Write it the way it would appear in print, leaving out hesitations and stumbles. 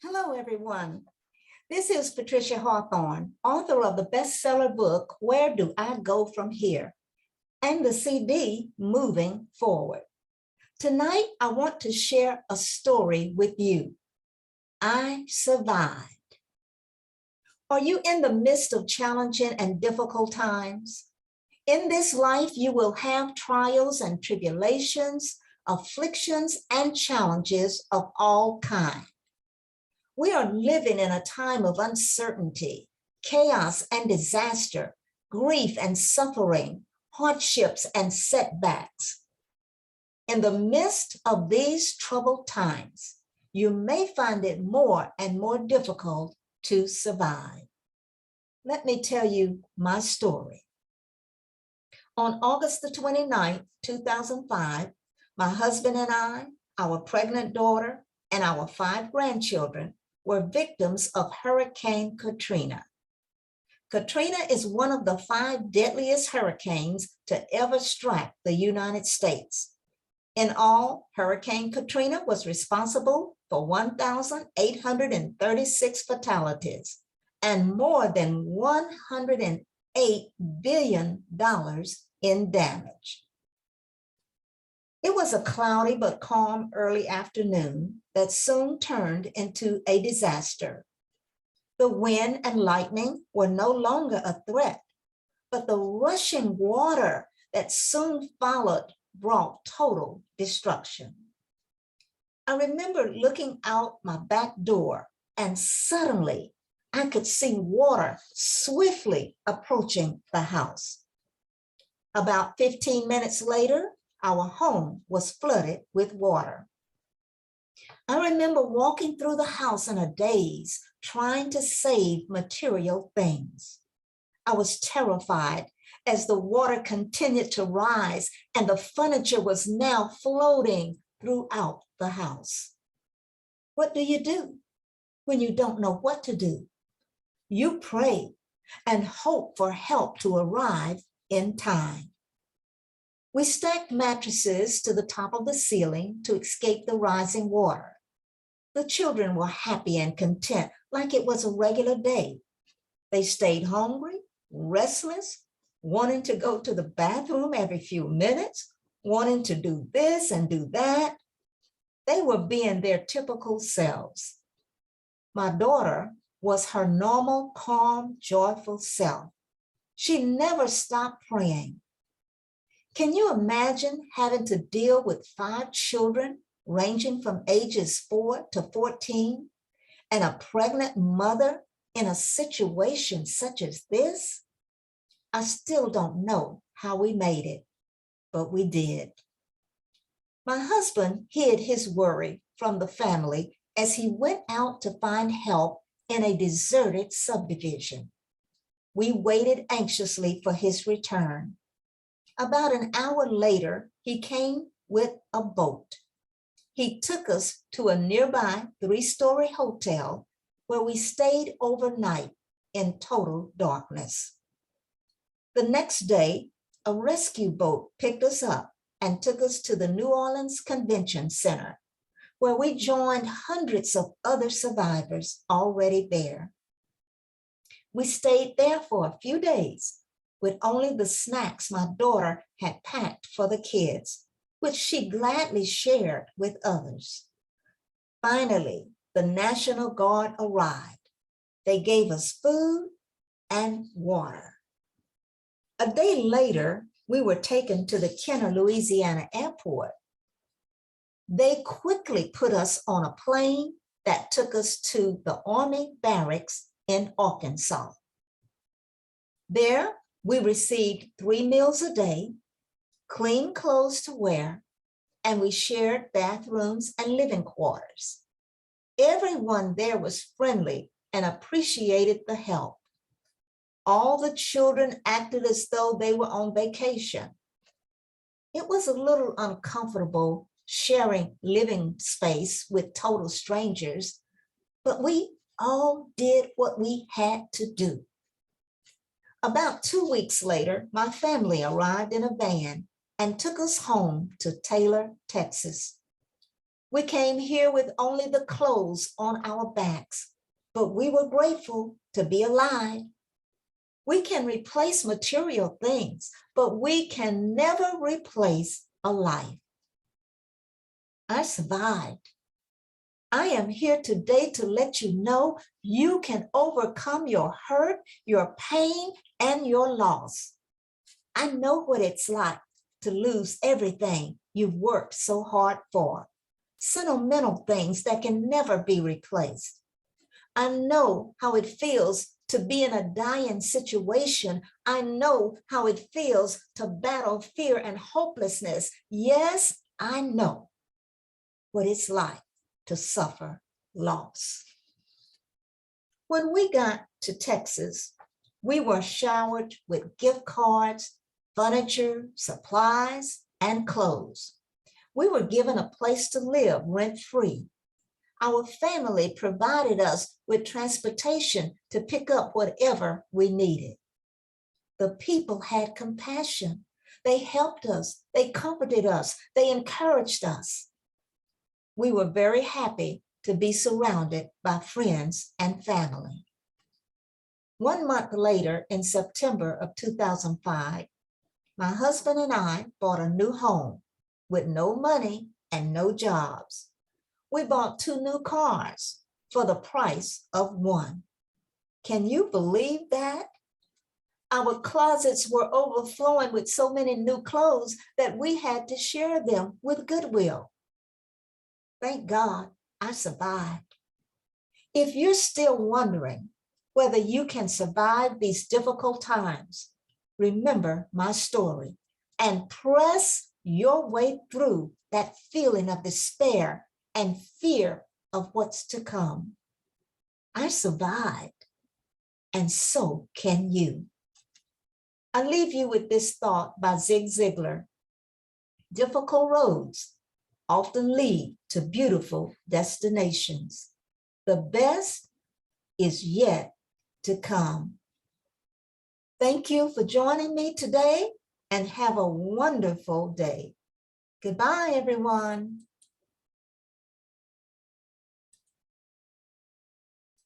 Hello, everyone. This is Patricia Hawthorne, author of the bestseller book, Where Do I Go From Here? And the CD, Moving Forward. Tonight, I want to share a story with you. I survived. Are you in the midst of challenging and difficult times? In this life, you will have trials and tribulations, afflictions, and challenges of all kinds. We are living in a time of uncertainty, chaos and disaster, grief and suffering, hardships and setbacks. In the midst of these troubled times, you may find it more and more difficult to survive. Let me tell you my story. On August the 29th, 2005, my husband and I, our pregnant daughter, and our 5 grandchildren were victims of Hurricane Katrina. Katrina is one of the 5 deadliest hurricanes to ever strike the United States. In all, Hurricane Katrina was responsible for 1,836 fatalities and more than $108 billion in damage. It was a cloudy but calm early afternoon that soon turned into a disaster. The wind and lightning were no longer a threat, but the rushing water that soon followed brought total destruction. I remember looking out my back door, and suddenly I could see water swiftly approaching the house. About 15 minutes later, our home was flooded with water. I remember walking through the house in a daze, trying to save material things. I was terrified as the water continued to rise and the furniture was now floating throughout the house. What do you do when you don't know what to do? You pray and hope for help to arrive in time. We stacked mattresses to the top of the ceiling to escape the rising water. The children were happy and content, like it was a regular day. They stayed hungry, restless, wanting to go to the bathroom every few minutes, wanting to do this and do that. They were being their typical selves. My daughter was her normal, calm, joyful self. She never stopped praying. Can you imagine having to deal with 5 children ranging from ages 4 to 14 and a pregnant mother in a situation such as this? I still don't know how we made it, but we did. My husband hid his worry from the family as he went out to find help in a deserted subdivision. We waited anxiously for his return. About an hour later, he came with a boat. He took us to a nearby 3-story hotel where we stayed overnight in total darkness. The next day, a rescue boat picked us up and took us to the New Orleans Convention Center, where we joined hundreds of other survivors already there. We stayed there for a few days with only the snacks my daughter had packed for the kids, which she gladly shared with others. Finally, the National Guard arrived. They gave us food and water. A day later, we were taken to the Kenner, Louisiana airport. They quickly put us on a plane that took us to the Army barracks in Arkansas. There, we received 3 meals a day, clean clothes to wear, and we shared bathrooms and living quarters. Everyone there was friendly and appreciated the help. All the children acted as though they were on vacation. It was a little uncomfortable sharing living space with total strangers, but we all did what we had to do. About 2 weeks later, my family arrived in a van and took us home to Taylor, Texas. We came here with only the clothes on our backs, but we were grateful to be alive. We can replace material things, but we can never replace a life. I survived. I am here today to let you know you can overcome your hurt, your pain, and your loss. I know what it's like to lose everything you've worked so hard for. Sentimental things that can never be replaced. I know how it feels to be in a dying situation. I know how it feels to battle fear and hopelessness. Yes, I know what it's like to suffer loss. When we got to Texas, we were showered with gift cards, furniture, supplies, and clothes. We were given a place to live rent-free. Our family provided us with transportation to pick up whatever we needed. The people had compassion. They helped us, they comforted us, they encouraged us. We were very happy to be surrounded by friends and family. 1 month later, in September of 2005, my husband and I bought a new home with no money and no jobs. We bought 2 new cars for the price of 1. Can you believe that? Our closets were overflowing with so many new clothes that we had to share them with Goodwill. Thank God I survived. If you're still wondering whether you can survive these difficult times, remember my story and press your way through that feeling of despair and fear of what's to come. I survived, and so can you. I leave you with this thought by Zig Ziglar. Difficult roads often lead to beautiful destinations. The best is yet to come. Thank you for joining me today and have a wonderful day. Goodbye, everyone.